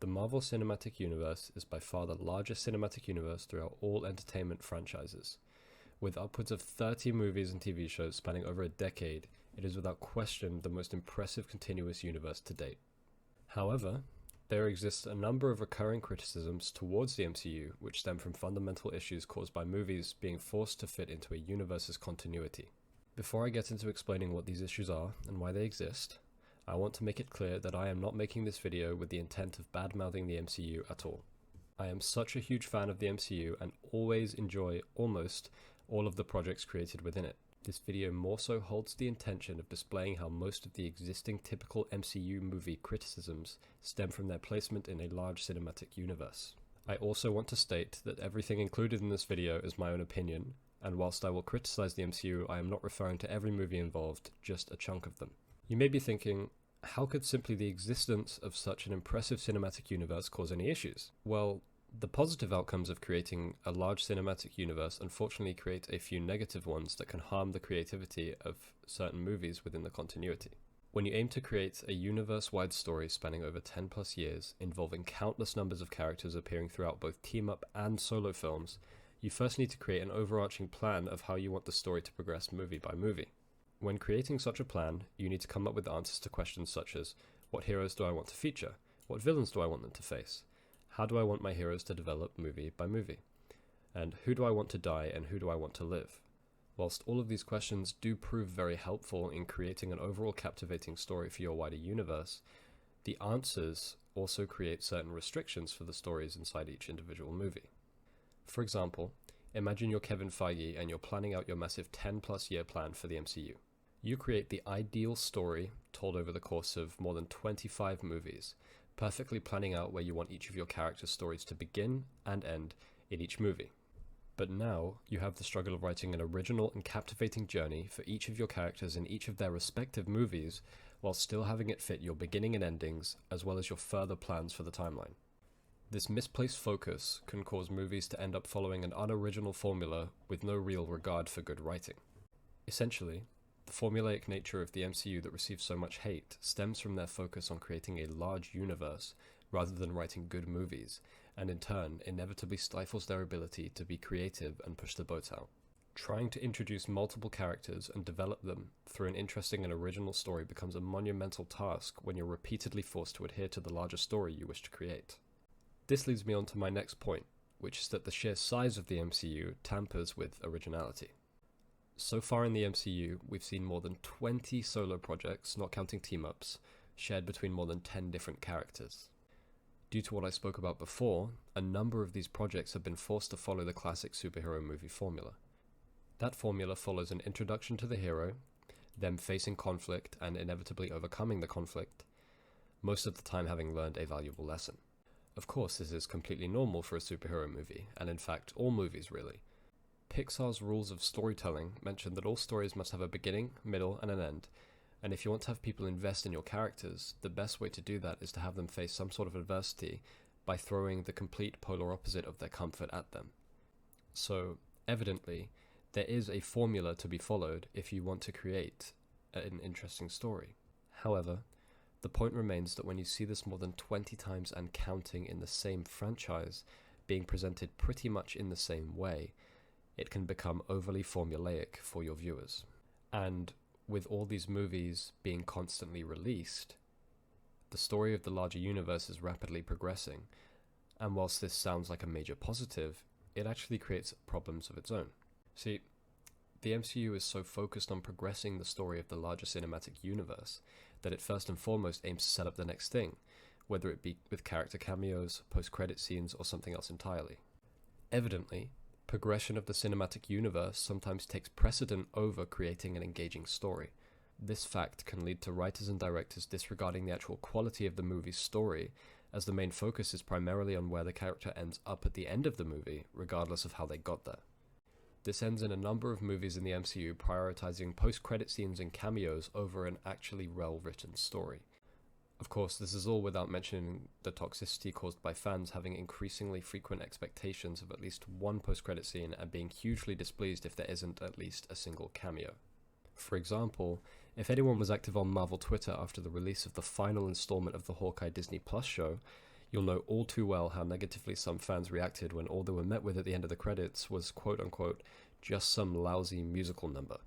The Marvel Cinematic Universe is by far the largest cinematic universe throughout all entertainment franchises. With upwards of 30 movies and TV shows spanning over a decade, it is without question the most impressive continuous universe to date. However, there exists a number of recurring criticisms towards the MCU which stem from fundamental issues caused by movies being forced to fit into a universe's continuity. Before I get into explaining what these issues are and why they exist, I want to make it clear that I am not making this video with the intent of bad-mouthing the MCU at all. I am such a huge fan of the MCU and always enjoy almost all of the projects created within it. This video more so holds the intention of displaying how most of the existing typical MCU movie criticisms stem from their placement in a large cinematic universe. I also want to state that everything included in this video is my own opinion, and whilst I will criticize the MCU, I am not referring to every movie involved, just a chunk of them. You may be thinking, how could simply the existence of such an impressive cinematic universe cause any issues? Well, the positive outcomes of creating a large cinematic universe unfortunately create a few negative ones that can harm the creativity of certain movies within the continuity. When you aim to create a universe-wide story spanning over 10 plus years, involving countless numbers of characters appearing throughout both team-up and solo films, you first need to create an overarching plan of how you want the story to progress movie by movie. When creating such a plan, you need to come up with answers to questions such as, what heroes do I want to feature? What villains do I want them to face? How do I want my heroes to develop movie by movie? And who do I want to die and who do I want to live? Whilst all of these questions do prove very helpful in creating an overall captivating story for your wider universe, the answers also create certain restrictions for the stories inside each individual movie. For example, imagine you're Kevin Feige and you're planning out your massive 10 plus year plan for the MCU. You create the ideal story told over the course of more than 25 movies, perfectly planning out where you want each of your characters' stories to begin and end in each movie. But now, you have the struggle of writing an original and captivating journey for each of your characters in each of their respective movies, while still having it fit your beginning and endings, as well as your further plans for the timeline. This misplaced focus can cause movies to end up following an unoriginal formula with no real regard for good writing. Essentially, the formulaic nature of the MCU that receives so much hate stems from their focus on creating a large universe rather than writing good movies, and in turn inevitably stifles their ability to be creative and push the boat out. Trying to introduce multiple characters and develop them through an interesting and original story becomes a monumental task when you're repeatedly forced to adhere to the larger story you wish to create. This leads me on to my next point, which is that the sheer size of the MCU tampers with originality. So far in the MCU, we've seen more than 20 solo projects, not counting team-ups, shared between more than 10 different characters. Due to what I spoke about before, a number of these projects have been forced to follow the classic superhero movie formula. That formula follows an introduction to the hero, them facing conflict and inevitably overcoming the conflict, most of the time having learned a valuable lesson. Of course, this is completely normal for a superhero movie, and in fact, all movies really. Pixar's rules of storytelling mention that all stories must have a beginning, middle, and an end, and if you want to have people invest in your characters, the best way to do that is to have them face some sort of adversity by throwing the complete polar opposite of their comfort at them. So, evidently, there is a formula to be followed if you want to create an interesting story. However, the point remains that when you see this more than 20 times and counting in the same franchise, being presented pretty much in the same way, it can become overly formulaic for your viewers. And with all these movies being constantly released, the story of the larger universe is rapidly progressing, and whilst this sounds like a major positive, it actually creates problems of its own. See, the MCU is so focused on progressing the story of the larger cinematic universe that it first and foremost aims to set up the next thing, whether it be with character cameos, post-credit scenes, or something else entirely. Evidently, progression of the cinematic universe sometimes takes precedent over creating an engaging story. This fact can lead to writers and directors disregarding the actual quality of the movie's story, as the main focus is primarily on where the character ends up at the end of the movie, regardless of how they got there. This ends in a number of movies in the MCU prioritizing post-credit scenes and cameos over an actually well-written story. Of course, this is all without mentioning the toxicity caused by fans having increasingly frequent expectations of at least one post-credit scene and being hugely displeased if there isn't at least a single cameo. For example, if anyone was active on Marvel Twitter after the release of the final installment of the Hawkeye Disney Plus show, You'll know all too well how negatively some fans reacted when all they were met with at the end of the credits was quote-unquote just some lousy musical number.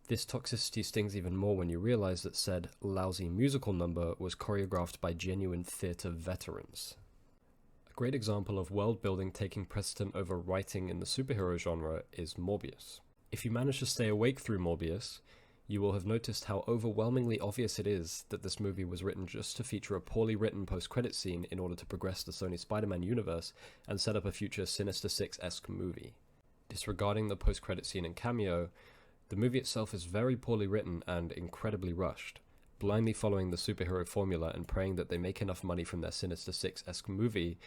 This toxicity stings even more when you realize that said lousy musical number was choreographed by genuine theatre veterans. A great example of world building taking precedent over writing in the superhero genre is Morbius. If you manage to stay awake through Morbius, you will have noticed how overwhelmingly obvious it is that this movie was written just to feature a poorly written post-credit scene in order to progress the Sony Spider-Man universe and set up a future Sinister Six-esque movie. Disregarding the post-credit scene and cameo, the movie itself is very poorly written and incredibly rushed, blindly following the superhero formula and praying that they make enough money from their Sinister Six-esque movie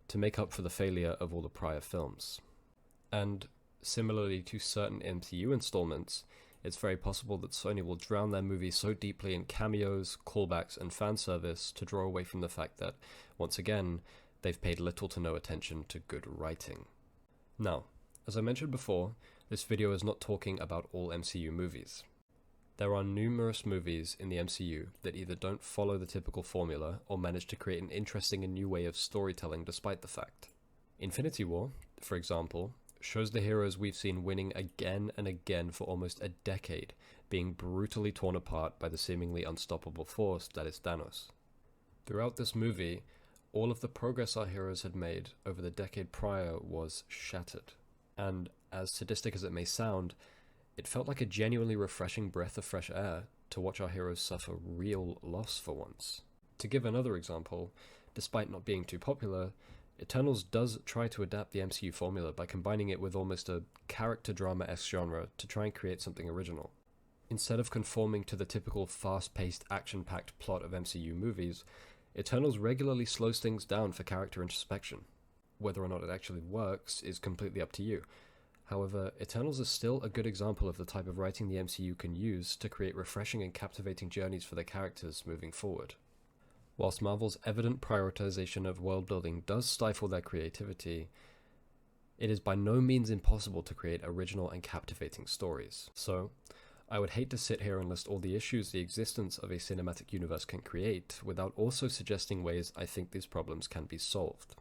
to make up for the failure of all the prior films. And similarly to certain MCU installments, it's very possible that Sony will drown their movie so deeply in cameos, callbacks, and fan service to draw away from the fact that, once again, they've paid little to no attention to good writing. Now, as I mentioned before, this video is not talking about all MCU movies. There are numerous movies in the MCU that either don't follow the typical formula or manage to create an interesting and new way of storytelling despite the fact. Infinity War, for example, shows the heroes we've seen winning again and again for almost a decade, being brutally torn apart by the seemingly unstoppable force that is Thanos. Throughout this movie, all of the progress our heroes had made over the decade prior was shattered. And as sadistic as it may sound, it felt like a genuinely refreshing breath of fresh air to watch our heroes suffer real loss for once. To give another example, despite not being too popular, Eternals does try to adapt the MCU formula by combining it with almost a character drama-esque genre to try and create something original. Instead of conforming to the typical fast-paced, action-packed plot of MCU movies, Eternals regularly slows things down for character introspection. Whether or not it actually works is completely up to you. However, Eternals is still a good example of the type of writing the MCU can use to create refreshing and captivating journeys for their characters moving forward. Whilst Marvel's evident prioritization of world building does stifle their creativity, it is by no means impossible to create original and captivating stories. So, I would hate to sit here and list all the issues the existence of a cinematic universe can create without also suggesting ways I think these problems can be solved.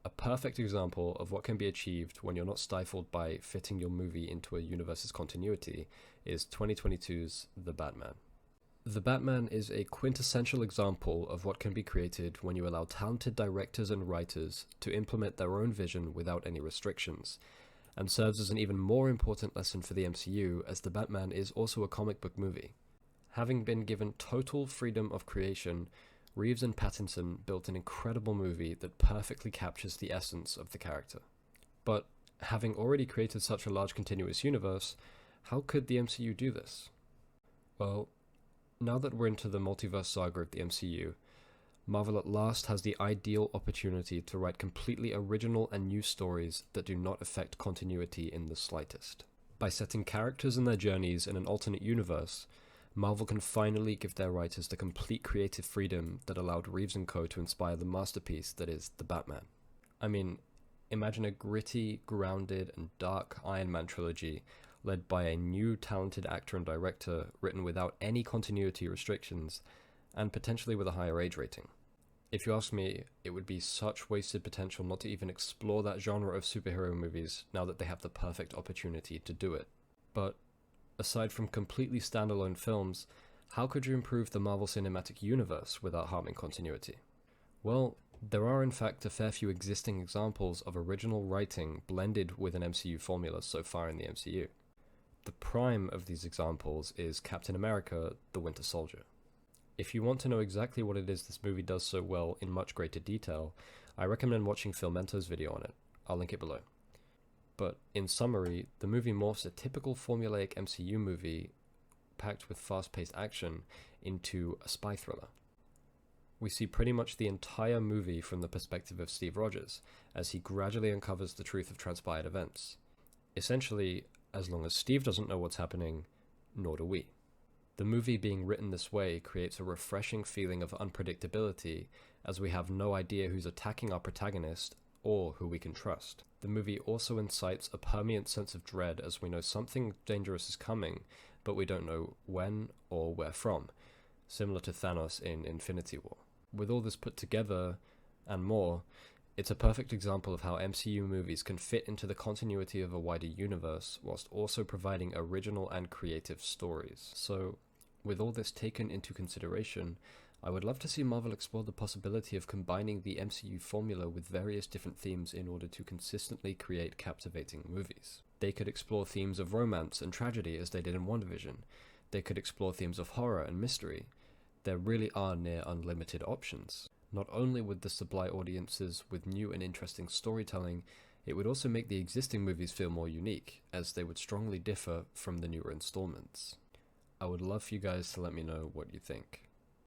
A perfect example of what can be achieved when you're not stifled by fitting your movie into a universe's continuity is 2022's The Batman. The Batman is a quintessential example of what can be created when you allow talented directors and writers to implement their own vision without any restrictions, and serves as an even more important lesson for the MCU as The Batman is also a comic book movie. Having been given total freedom of creation, Reeves and Pattinson built an incredible movie that perfectly captures the essence of the character. But having already created such a large continuous universe, how could the MCU do this? Well, now that we're into the multiverse saga of the MCU, Marvel at last has the ideal opportunity to write completely original and new stories that do not affect continuity in the slightest. By setting characters and their journeys in an alternate universe, Marvel can finally give their writers the complete creative freedom that allowed Reeves and co. to inspire the masterpiece that is The Batman. I mean, imagine a gritty, grounded, and dark Iron Man trilogy led by a new talented actor and director written without any continuity restrictions, and potentially with a higher age rating. If you ask me, it would be such wasted potential not to even explore that genre of superhero movies now that they have the perfect opportunity to do it. But aside from completely standalone films, how could you improve the Marvel Cinematic Universe without harming continuity? Well, there are in fact a fair few existing examples of original writing blended with an MCU formula so far in the MCU. The prime of these examples is Captain America: The Winter Soldier. If you want to know exactly what it is this movie does so well in much greater detail, I recommend watching Philmento's video on it. I'll link it below. But in summary, the movie morphs a typical formulaic MCU movie packed with fast-paced action into a spy thriller. We see pretty much the entire movie from the perspective of Steve Rogers, as he gradually uncovers the truth of transpired events. Essentially, as long as Steve doesn't know what's happening, nor do we. The movie being written this way creates a refreshing feeling of unpredictability, as we have no idea who's attacking our protagonist or who we can trust. The movie also incites a permeant sense of dread as we know something dangerous is coming, but we don't know when or where from, similar to Thanos in Infinity War. With all this put together, and more, it's a perfect example of how MCU movies can fit into the continuity of a wider universe whilst also providing original and creative stories. So, with all this taken into consideration, I would love to see Marvel explore the possibility of combining the MCU formula with various different themes in order to consistently create captivating movies. They could explore themes of romance and tragedy as they did in WandaVision. They could explore themes of horror and mystery. There really are near unlimited options. Not only would this supply audiences with new and interesting storytelling, it would also make the existing movies feel more unique, as they would strongly differ from the newer installments. I would love for you guys to let me know what you think.